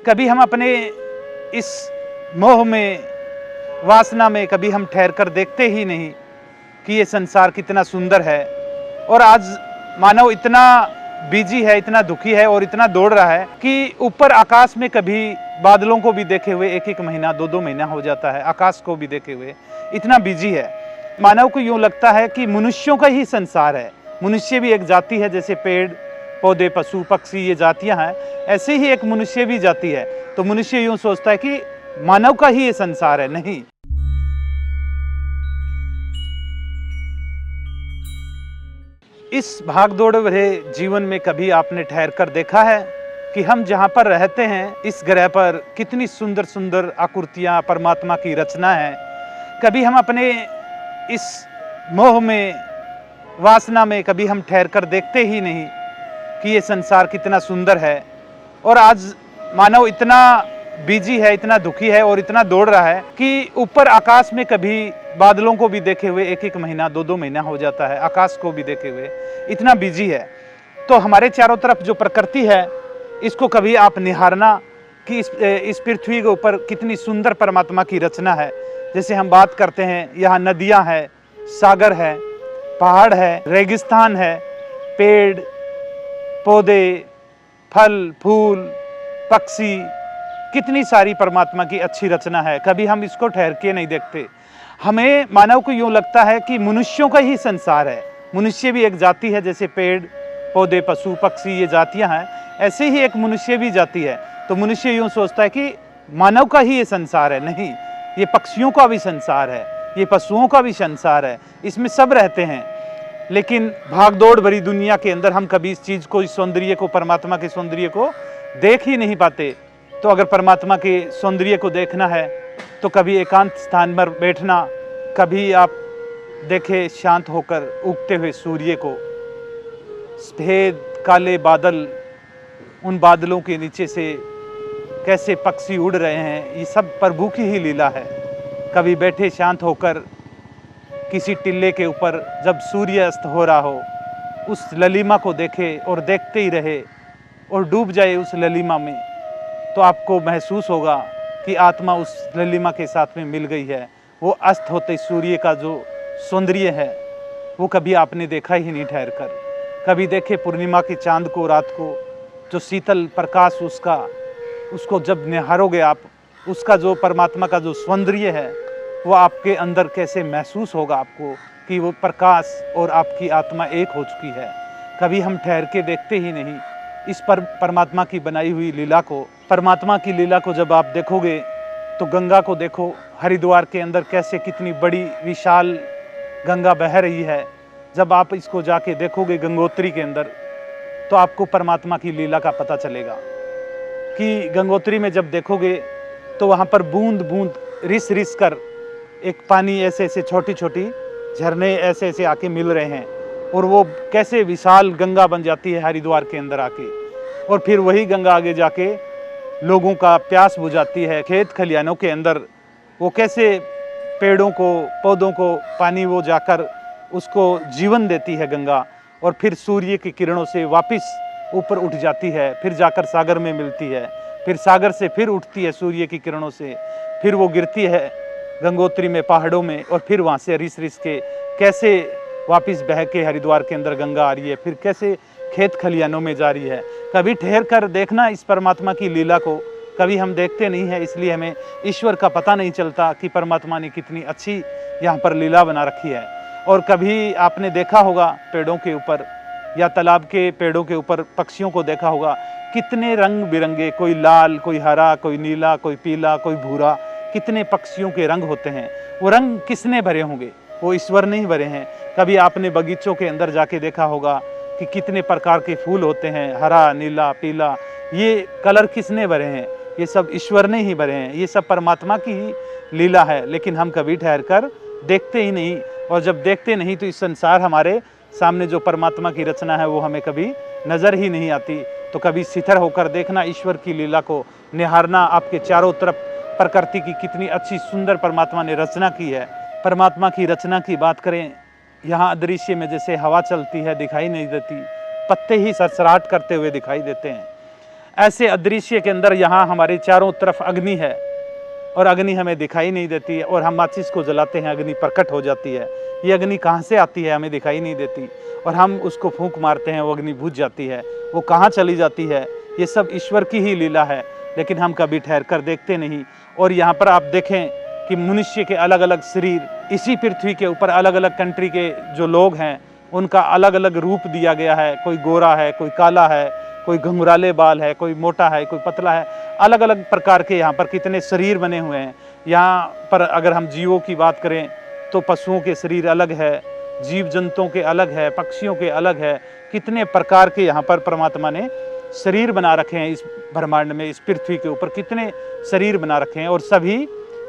कभी हम अपने इस मोह में, वासना में कभी हम ठहर कर देखते ही नहीं कि ये संसार कितना सुंदर है। और आज मानव इतना बिजी है, इतना दुखी है और इतना दौड़ रहा है कि ऊपर आकाश में कभी बादलों को भी देखे हुए एक एक महीना, दो दो महीना हो जाता है। आकाश को भी देखे हुए इतना बिजी है। मानव को यूं लगता है कि मनुष्यों का ही संसार है। मनुष्य भी एक जाति है, जैसे पेड़ पौधे, पशु पक्षी ये जातियां हैं, ऐसे ही एक मनुष्य भी जाति है। तो मनुष्य यूं सोचता है कि मानव का ही ये संसार है। नहीं, इस भागदौड़ भरे जीवन में कभी आपने ठहर कर देखा है कि हम जहाँ पर रहते हैं, इस ग्रह पर कितनी सुंदर सुंदर आकृतियाँ, परमात्मा की रचना है। कभी हम अपने इस मोह में, वासना में कभी हम ठहर कर देखते ही नहीं कि ये संसार कितना सुंदर है। और आज मानव इतना बिजी है, इतना दुखी है और इतना दौड़ रहा है कि ऊपर आकाश में कभी बादलों को भी देखे हुए एक एक महीना, दो दो महीना हो जाता है। आकाश को भी देखे हुए इतना बिजी है। तो हमारे चारों तरफ जो प्रकृति है, इसको कभी आप निहारना कि इस पृथ्वी के ऊपर कितनी सुंदर परमात्मा की रचना है। जैसे हम बात करते हैं, यहाँ नदियाँ है, सागर है, पहाड़ है, रेगिस्तान है, पेड़ पौधे, फल फूल, पक्षी, कितनी सारी परमात्मा की अच्छी रचना है। कभी हम इसको ठहर के नहीं देखते। हमें, मानव को यूं लगता है कि मनुष्यों का ही संसार है। मनुष्य भी एक जाति है, जैसे पेड़ पौधे, पशु पक्षी ये जातियां हैं, ऐसे ही एक मनुष्य भी जाति है। तो मनुष्य यूं सोचता है कि मानव का ही ये संसार है। नहीं, ये पक्षियों का भी संसार है, ये पशुओं का भी संसार है, इसमें सब रहते हैं। लेकिन भागदौड़ भरी दुनिया के अंदर हम कभी इस चीज़ को, इस सौंदर्य को, परमात्मा के सौंदर्य को देख ही नहीं पाते। तो अगर परमात्मा के सौंदर्य को देखना है तो कभी एकांत स्थान पर बैठना, कभी आप देखें शांत होकर उगते हुए सूर्य को, सफेद काले बादल, उन बादलों के नीचे से कैसे पक्षी उड़ रहे हैं, ये सब प्रभु की ही लीला है। कभी बैठे शांत होकर किसी टिल्ले के ऊपर जब सूर्य अस्त हो रहा हो, उस ललिमा को देखे और देखते ही रहे और डूब जाए उस ललिमा में, तो आपको महसूस होगा कि आत्मा उस ललिमा के साथ में मिल गई है। वो अस्त होते सूर्य का जो सौंदर्य है, वो कभी आपने देखा ही नहीं ठहर कर। कभी देखे पूर्णिमा के चांद को, रात को, जो शीतल प्रकाश उसको जब निहारोगे आप, उसका जो परमात्मा का जो सौंदर्य है, वो आपके अंदर कैसे महसूस होगा आपको कि वो प्रकाश और आपकी आत्मा एक हो चुकी है। कभी हम ठहर के देखते ही नहीं इस परमात्मा की बनाई हुई लीला को। परमात्मा की लीला को जब आप देखोगे तो गंगा को देखो, हरिद्वार के अंदर कैसे कितनी बड़ी विशाल गंगा बह रही है। जब आप इसको जाके देखोगे गंगोत्री के अंदर, तो आपको परमात्मा की लीला का पता चलेगा कि गंगोत्री में जब देखोगे तो वहाँ पर बूंद बूंद, रिस रिस कर एक पानी, ऐसे ऐसे छोटी छोटी झरने ऐसे ऐसे आके मिल रहे हैं, और वो कैसे विशाल गंगा बन जाती है हरिद्वार के अंदर आके। और फिर वही गंगा आगे जाके लोगों का प्यास बुझाती है। खेत खलिहानों के अंदर वो कैसे पेड़ों को, पौधों को पानी वो जाकर उसको जीवन देती है गंगा, और फिर सूर्य की किरणों से वापस ऊपर उठ जाती है, फिर जाकर सागर में मिलती है, फिर सागर से फिर उठती है सूर्य की किरणों से, फिर वो गिरती है गंगोत्री में, पहाड़ों में, और फिर वहाँ से रिस रिस के कैसे वापस बह के हरिद्वार के अंदर गंगा आ रही है, फिर कैसे खेत खलिहानों में जा रही है। कभी ठहर कर देखना इस परमात्मा की लीला को। कभी हम देखते नहीं हैं, इसलिए हमें ईश्वर का पता नहीं चलता कि परमात्मा ने कितनी अच्छी यहाँ पर लीला बना रखी है। और कभी आपने देखा होगा पेड़ों के ऊपर या तालाब के पेड़ों के ऊपर पक्षियों को देखा होगा, कितने रंग बिरंगे, कोई लाल, कोई हरा, कोई नीला, कोई पीला, कोई भूरा, कितने पक्षियों के रंग होते हैं। वो रंग किसने भरे होंगे? वो ईश्वर ने ही भरे हैं। कभी आपने बगीचों के अंदर जाके देखा होगा कि कितने प्रकार के फूल होते हैं, हरा, नीला, पीला, ये कलर किसने भरे हैं? ये सब ईश्वर ने ही भरे हैं। ये सब परमात्मा की ही लीला है। लेकिन हम कभी ठहर कर देखते ही नहीं, और जब देखते नहीं तो इस संसार हमारे सामने जो परमात्मा की रचना है वो हमें कभी नज़र ही नहीं आती। तो कभी शिथिर होकर देखना ईश्वर की लीला को, निहारना आपके चारों तरफ प्रकृति की कितनी अच्छी सुंदर परमात्मा ने रचना की है। परमात्मा की रचना की बात करें, यहाँ अदृश्य में जैसे हवा चलती है, दिखाई नहीं देती, पत्ते ही सरसराहट करते हुए दिखाई देते हैं। ऐसे अदृश्य के अंदर यहाँ हमारे चारों तरफ अग्नि है और अग्नि हमें दिखाई नहीं देती और हम माचिस को जलाते हैं, अग्नि प्रकट हो जाती है। ये अग्नि कहाँ से आती है हमें दिखाई नहीं देती और हम उसको फूंक मारते हैं, वो अग्नि बुझ जाती है, वो कहाँ चली जाती है। ये सब ईश्वर की ही लीला है, लेकिन हम कभी ठहर कर देखते नहीं। और यहाँ पर आप देखें कि मनुष्य के अलग अलग शरीर, इसी पृथ्वी के ऊपर अलग अलग कंट्री के जो लोग हैं उनका अलग अलग रूप दिया गया है। कोई गोरा है, कोई काला है, कोई घुंघराले बाल है, कोई मोटा है, कोई पतला है। अलग अलग प्रकार के यहाँ पर कितने शरीर बने हुए हैं। यहाँ पर अगर हम जीवों की बात करें तो पशुओं के शरीर अलग है, जीव जंतुओं के अलग है, पक्षियों के अलग है। कितने प्रकार के यहाँ पर परमात्मा ने शरीर बना रखे हैं। इस ब्रह्मांड में, इस पृथ्वी के ऊपर कितने शरीर बना रखे हैं और सभी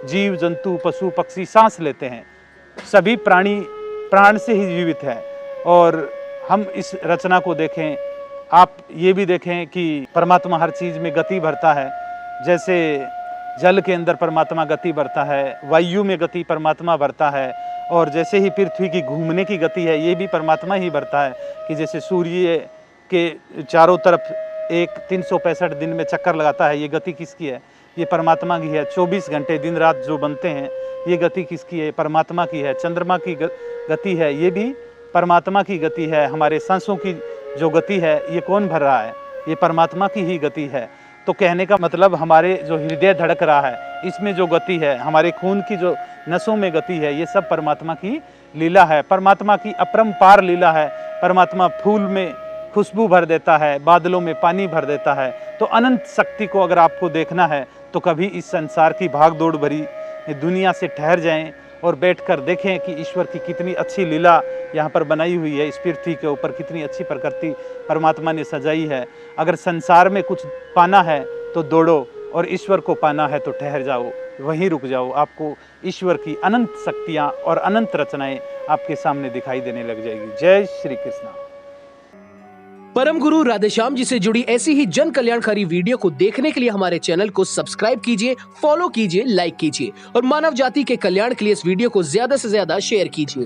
जीव जंतु पशु पक्षी सांस लेते हैं। सभी प्राणी प्राण से ही जीवित है। और हम इस रचना को देखें, आप ये भी देखें कि परमात्मा हर चीज़ में गति भरता है। जैसे जल के अंदर परमात्मा गति भरता है, वायु में गति परमात्मा भरता है, और जैसे ही पृथ्वी की घूमने की गति है ये भी परमात्मा ही भरता है। कि जैसे सूर्य के चारों तरफ एक 365 दिन में चक्कर लगाता है, ये गति किसकी है? ये परमात्मा की है। 24 घंटे दिन रात जो बनते हैं ये गति किसकी है? परमात्मा की है। चंद्रमा की गति है, ये भी परमात्मा की गति है। हमारे सांसों की जो गति है ये कौन भर रहा है? ये परमात्मा की ही गति है। तो कहने का मतलब हमारे जो हृदय धड़क रहा है इसमें जो गति है, हमारे खून की जो नसों में गति है, ये सब परमात्मा की लीला है, परमात्मा की अपरंपार लीला है। परमात्मा फूल में खुशबू भर देता है, बादलों में पानी भर देता है। तो अनंत शक्ति को अगर आपको देखना है तो कभी इस संसार की भाग दौड़ भरी दुनिया से ठहर जाएं और बैठकर देखें कि ईश्वर की कितनी अच्छी लीला यहाँ पर बनाई हुई है। इस पृथ्वी के ऊपर कितनी अच्छी प्रकृति परमात्मा ने सजाई है। अगर संसार में कुछ पाना है तो दौड़ो, और ईश्वर को पाना है तो ठहर जाओ, वहीं रुक जाओ। आपको ईश्वर की अनंत शक्तियाँ और अनंत रचनाएं आपके सामने दिखाई देने लग जाएगी। जय श्री कृष्ण। परम गुरु राधेश्याम जी से जुड़ी ऐसी ही जन कल्याणकारी वीडियो को देखने के लिए हमारे चैनल को सब्सक्राइब कीजिए, फॉलो कीजिए, लाइक कीजिए और मानव जाति के कल्याण के लिए इस वीडियो को ज्यादा से ज्यादा शेयर कीजिए।